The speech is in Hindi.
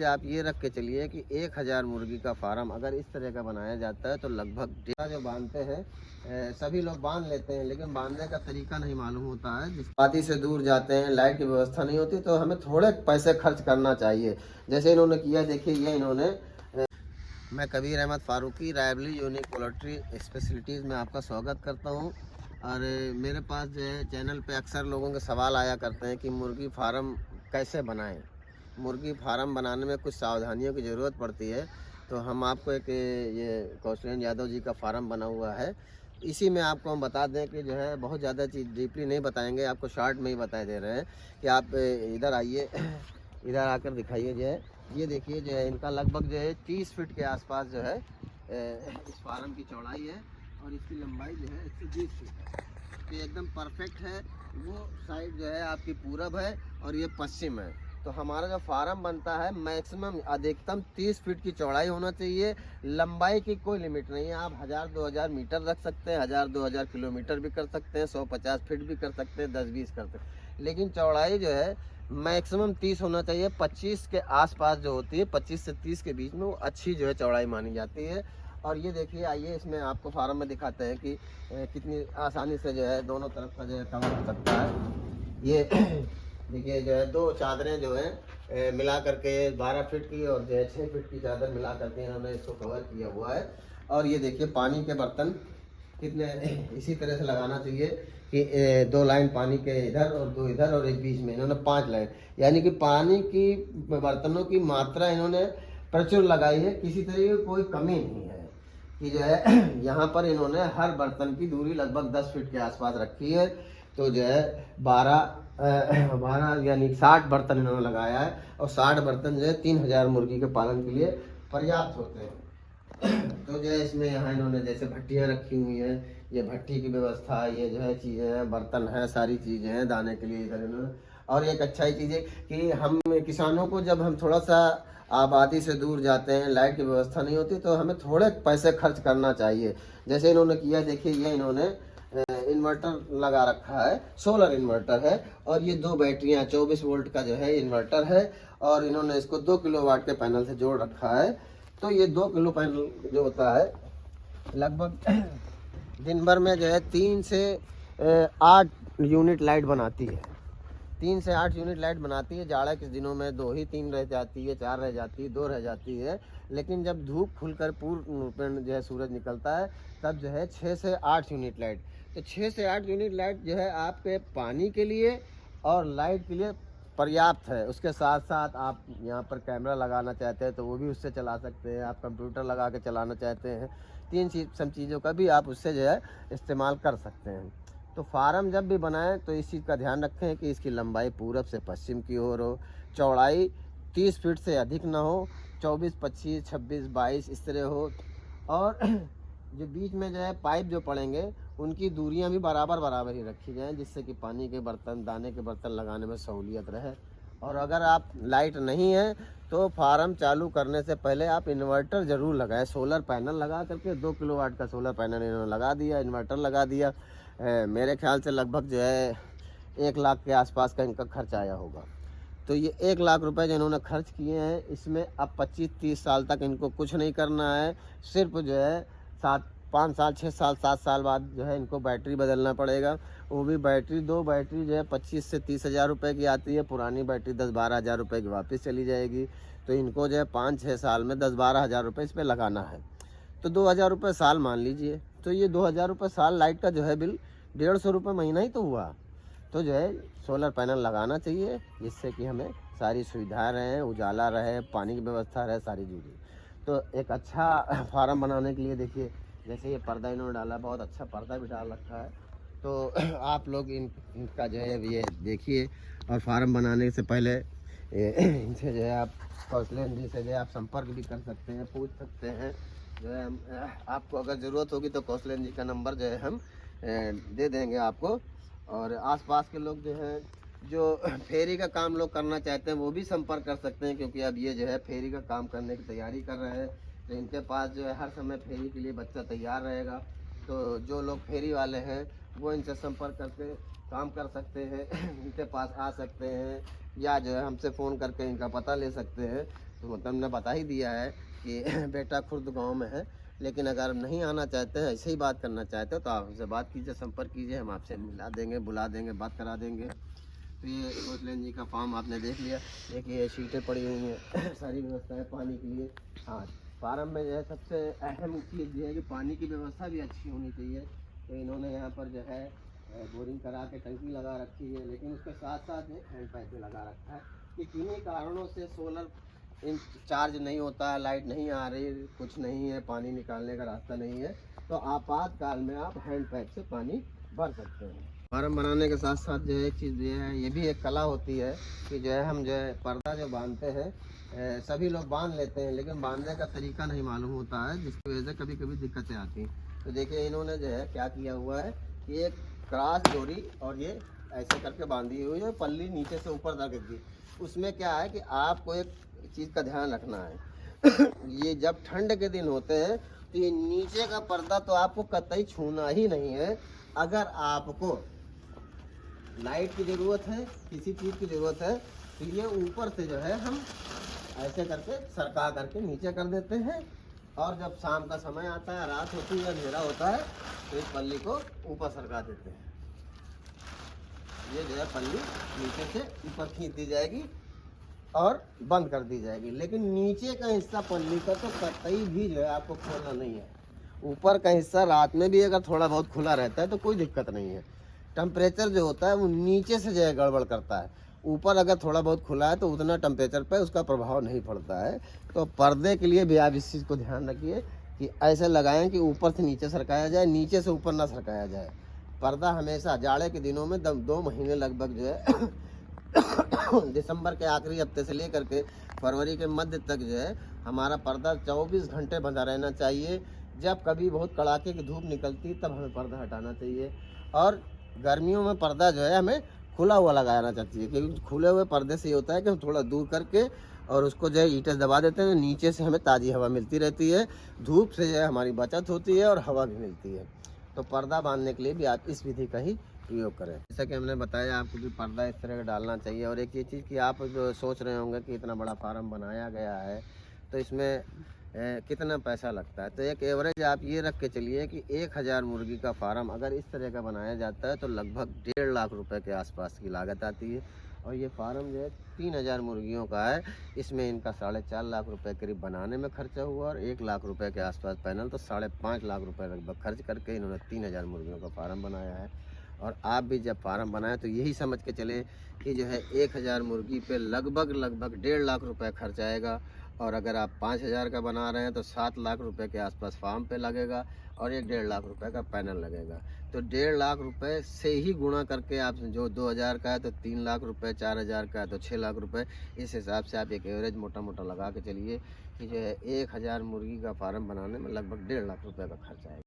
आप ये रख के चलिए कि 1000 मुर्गी का फार्म अगर इस तरह का बनाया जाता है तो लगभग जो बांधते हैं सभी लोग बांध लेते हैं, लेकिन बांधने का तरीका नहीं मालूम होता है। जिस पाती से दूर जाते हैं, लाइट की व्यवस्था नहीं होती, तो हमें थोड़े पैसे खर्च करना चाहिए। जैसे इन्होंने किया, देखिए ये इन्होंने मैं कबीर अहमद फारूकी, रायबली यूनिक पोल्ट्री स्पेशलिटीज़ में आपका स्वागत करता हूं। और मेरे पास जो है चैनल पे अक्सर लोगों के सवाल आया करते हैं कि मुर्गी फार्म कैसे बनाएं। मुर्गी फार्म बनाने में कुछ सावधानियों की ज़रूरत पड़ती है, तो हम आपको एक ये कौशलेंद्र यादव जी का फार्म बना हुआ है, इसी में आपको हम बता दें कि जो है बहुत ज़्यादा चीज़ डीपली नहीं बताएंगे, आपको शॉर्ट में ही बता दे रहे हैं कि आप इधर आइए, इधर आकर दिखाइए। जो है ये देखिए, जो है इनका लगभग जो है 30 फीट के आसपास जो है इस फार्म की चौड़ाई है और इसकी लंबाई जो है 120 फीट है। तो एकदम परफेक्ट है। वो साइड जो है आपकी पूरब है और ये पश्चिम है। तो हमारा जो फार्म बनता है मैक्सिमम अधिकतम 30 फीट की चौड़ाई होना चाहिए। लंबाई की कोई लिमिट नहीं है, आप 1000-2000 मीटर रख सकते हैं, 1000-2000 किलोमीटर भी कर सकते हैं, 150 फीट भी कर सकते हैं, 10-20 कर सकते हैं, लेकिन चौड़ाई जो है मैक्सिमम 30 होना चाहिए। 25 के आसपास जो होती है, 25 से 30 के बीच में, वो अच्छी जो है चौड़ाई मानी जाती है। और ये देखिए, आइए इसमें आपको फार्म में दिखाते हैं कि कितनी आसानी से जो है दोनों तरफ का जो है कवर हो सकता है। ये देखिए जो है 2 चादरें जो है मिला करके 12 फीट की और जो है 6 फीट की चादर मिला करके इन्होंने इसको कवर किया हुआ है। और ये देखिए पानी के बर्तन कितने इसी तरह से लगाना चाहिए कि 2 लाइन पानी के इधर और 2 इधर और एक बीच में, इन्होंने 5 लाइन, यानी कि पानी की बर्तनों की मात्रा इन्होंने प्रचुर लगाई है। किसी तरह की कोई कमी नहीं है कि जो है यहाँ पर इन्होंने हर बर्तन की दूरी लगभग 10 फीट के आसपास रखी है। तो जो है 12 यानी 60 बर्तन इन्होंने लगाया है और 60 बर्तन जो है 3000 मुर्गी के पालन के लिए पर्याप्त होते हैं। तो जो है इसमें यहाँ इन्होंने जैसे भट्टियाँ रखी हुई हैं, ये भट्टी की व्यवस्था, ये जो है चीज़ें हैं, बर्तन हैं, सारी चीज़ें हैं दाने के लिए इधर इन्होंने। और एक अच्छाई चीज़ है कि हम किसानों को जब हम थोड़ा सा आबादी से दूर जाते हैं, लाइट की व्यवस्था नहीं होती, तो हमें थोड़े पैसे खर्च करना चाहिए। जैसे इन्होंने किया, देखिए ये इन्होंने इन्वर्टर लगा रखा है, सोलर इन्वर्टर है, और ये 2 बैटरियाँ 24 वोल्ट का जो है इन्वर्टर है, और इन्होंने इसको 2 किलोवाट के पैनल से जोड़ रखा है। तो ये 2 किलो पैनल जो होता है लगभग दिन भर में जो है 3 से 8 यूनिट लाइट बनाती है। 3 से 8 यूनिट लाइट बनाती है। जाड़ा के दिनों में 2 ही 3 रह जाती है, 4 रह जाती है, 2 रह जाती है। लेकिन जब धूप खुलकर पूर्ण रूप में जो है सूरज निकलता है, तब जो है 6 से 8 यूनिट लाइट। तो 6 से 8 यूनिट लाइट जो है आपके पानी के लिए और लाइट के लिए पर्याप्त है। उसके साथ साथ आप यहाँ पर कैमरा लगाना चाहते हैं तो वो भी उससे चला सकते हैं, आप कंप्यूटर लगा के चलाना चाहते हैं, 3 सब चीज़ों का भी आप उससे जो है इस्तेमाल कर सकते हैं। तो फार्म जब भी बनाएं तो इस चीज़ का ध्यान रखें कि इसकी लंबाई पूरब से पश्चिम की ओर हो, चौड़ाई 30 फीट से अधिक ना हो, 24, 25, 26, 22 इस तरह हो, और जो बीच में जो है पाइप जो पड़ेंगे उनकी दूरियां भी बराबर बराबर ही रखी जाएं, जिससे कि पानी के बर्तन, दाने के बर्तन लगाने में सहूलियत रहे। और अगर आप लाइट नहीं है तो फार्म चालू करने से पहले आप इन्वर्टर ज़रूर लगाएं। सोलर पैनल लगा करके 2 किलोवाट का सोलर पैनल इन्होंने लगा दिया, इन्वर्टर लगा दिया। मेरे ख्याल से लगभग जो है 1 लाख के आसपास का इनका खर्च आया होगा। तो ये 1 लाख रुपए जो इन्होंने खर्च किए हैं, इसमें अब 25-30 साल तक इनको कुछ नहीं करना है। सिर्फ जो है 5 साल, 6 साल, 7 साल बाद जो है इनको बैटरी बदलना पड़ेगा। वो भी बैटरी, 2 बैटरी जो है 25 से 30 हज़ार रुपये की आती है। पुरानी बैटरी 10-12 हज़ार रुपये की वापस चली जाएगी। तो इनको जो है 5-6 साल में 10-12 हज़ार रुपये इस पर लगाना है। तो 2000 रुपये साल मान लीजिए। तो ये 2000 रुपये साल लाइट का जो है बिल 150 रुपये महीना ही तो हुआ। तो जो है सोलर पैनल लगाना चाहिए, जिससे कि हमें सारी सुविधाएं रहें, उजाला रहे, पानी की व्यवस्था रहे, सारी चीज़ें। तो एक अच्छा फार्म बनाने के लिए देखिए, जैसे ये पर्दा इन्होंने डाला, बहुत अच्छा पर्दा भी डाल रखा है। तो आप लोग इनका जो है ये देखिए, और फार्म बनाने से पहले इनसे जो है आप कौशलेंद्र जी से जो है आप संपर्क भी कर सकते हैं, पूछ सकते हैं। जो है आपको अगर ज़रूरत होगी तो कौशलेंद्र जी का नंबर जो है हम दे देंगे आपको। और आसपास के लोग जो हैं, जो फेरी का काम लोग करना चाहते हैं, वो भी संपर्क कर सकते हैं, क्योंकि अब ये जो है फेरी का काम करने की तैयारी कर रहे हैं। तो इनके पास जो है हर समय फेरी के लिए बच्चा तैयार रहेगा। तो जो लोग फेरी वाले हैं वो इनसे संपर्क करके काम कर सकते हैं, इनके पास आ सकते हैं, या जो है हमसे फ़ोन करके इनका पता ले सकते हैं। तो मतलब ने बता ही दिया है कि बेटा खुर्द गांव में है, लेकिन अगर नहीं आना चाहते हैं, ऐसे ही बात करना चाहते हो तो आप हमसे बात कीजिए, संपर्क कीजिए, हम आपसे मिला देंगे, बुला देंगे, बात करा देंगे। तो ये कोटलैंड जी का फार्म आपने देख लिया। देखिए सीटें पड़ी हुई हैं, सारी व्यवस्था है पानी के लिए। हाँ, फार्म में जो है सबसे अहम चीज़ ये है कि पानी की व्यवस्था भी अच्छी होनी चाहिए। तो इन्होंने यहाँ पर जो है बोरिंग करा के टंकी लगा रखी है, लेकिन उसके साथ साथ एक हैंड पाइप भी लगा रखा है कि किन्हीं कारणों से सोलर चार्ज नहीं होता है, लाइट नहीं आ रही, कुछ नहीं है, पानी निकालने का रास्ता नहीं है, तो आपातकाल में आप हैंड पाइप से पानी भर सकते हैं। फार्म बनाने के साथ साथ जो है एक चीज़ ये है, ये भी एक कला होती है कि जो है हम जो है पर्दा जो बांधते हैं, सभी लोग बांध लेते हैं, लेकिन बांधने का तरीका नहीं मालूम होता है, जिसकी वजह से कभी कभी दिक्कतें आती हैं। तो देखिए इन्होंने जो है क्या किया हुआ है कि एक क्रॉस डोरी और ये ऐसे करके बांधी हुई है, पल्ली नीचे से ऊपर तक की। उसमें क्या है कि आपको एक चीज़ का ध्यान रखना है ये जब ठंड के दिन होते हैं तो ये नीचे का पर्दा तो आपको कतई छूना ही नहीं है। अगर आपको लाइट की ज़रूरत है, किसी चीज़ की ज़रूरत है, तो ये ऊपर से जो है हम ऐसे करके सरका करके नीचे कर देते हैं, और जब शाम का समय आता है, रात होती है, अंधेरा होता है, तो इस पल्ली को ऊपर सरका देते हैं। ये जो है पल्ली नीचे से ऊपर खींच दी जाएगी और बंद कर दी जाएगी, लेकिन नीचे का हिस्सा पल्ली का तो कतई भी जो है आपको खोलना नहीं है। ऊपर का हिस्सा रात में भी अगर थोड़ा बहुत खुला रहता है तो कोई दिक्कत नहीं है। टेम्परेचर जो होता है वो नीचे से जो है गड़बड़ करता है, ऊपर अगर थोड़ा बहुत खुला है तो उतना टेम्परेचर पे उसका प्रभाव नहीं पड़ता है। तो पर्दे के लिए भी आप इस चीज़ को ध्यान रखिए कि ऐसे लगाएं कि ऊपर से नीचे सरकाया जाए, नीचे से ऊपर ना सरकाया जाए। पर्दा हमेशा जाड़े के दिनों में 2 महीने लगभग जो है दिसंबर के आखिरी हफ्ते से लेकर के फरवरी के मध्य तक जो है हमारा पर्दा 24 घंटे बंधा रहना चाहिए। जब कभी बहुत कड़ाके की धूप निकलती तब हमें पर्दा हटाना चाहिए, और गर्मियों में पर्दा जो है हमें खुला हुआ लगाना चाहिए, क्योंकि खुले हुए पर्दे से ये होता है कि हम थोड़ा दूर करके और उसको जो है ईंटें दबा देते हैं, नीचे से हमें ताज़ी हवा मिलती रहती है, धूप से जो है हमारी बचत होती है और हवा भी मिलती है। तो पर्दा बांधने के लिए भी आप इस विधि का ही प्रयोग करें। जैसा कि हमने बताया आपको कि पर्दा इस तरह का डालना चाहिए। और एक ये चीज़ कि आप जो सोच रहे होंगे कि इतना बड़ा फार्म बनाया गया है तो इसमें कितना पैसा लगता है, तो एक एवरेज आप ये रख के चलिए कि 1000 मुर्गी का फार्म अगर इस तरह का बनाया जाता है तो लगभग 1.5 लाख रुपए के आसपास की लागत आती है। और ये फार्म जो है 3000 मुर्गियों का है, इसमें इनका 4.5 लाख रुपए करीब बनाने में खर्चा हुआ और 1 लाख रुपए के आसपास पैनल, तो 5.5 लाख रुपए लगभग खर्च करके इन्होंने 3000 मुर्गियों का फार्म बनाया है। और आप भी जब फार्म बनाएं तो यही समझ के चलें कि जो है 1000 मुर्गी पे लगभग 1.5 लाख रुपए खर्च आएगा। और अगर आप 5000 का बना रहे हैं तो 7 लाख रुपए के आसपास फार्म पे लगेगा और 1.5 लाख रुपए का पैनल लगेगा। तो 1.5 लाख रुपए से ही गुणा करके आप जो 2000 का है तो 3 लाख रुपए, 4000 का है तो 6 लाख रुपए, इस हिसाब से आप एक एवरेज मोटा मोटा लगा के चलिए कि जो है 1000 मुर्गी का फार्म बनाने में लगभग 1.5 लाख रुपए का खर्च आएगा।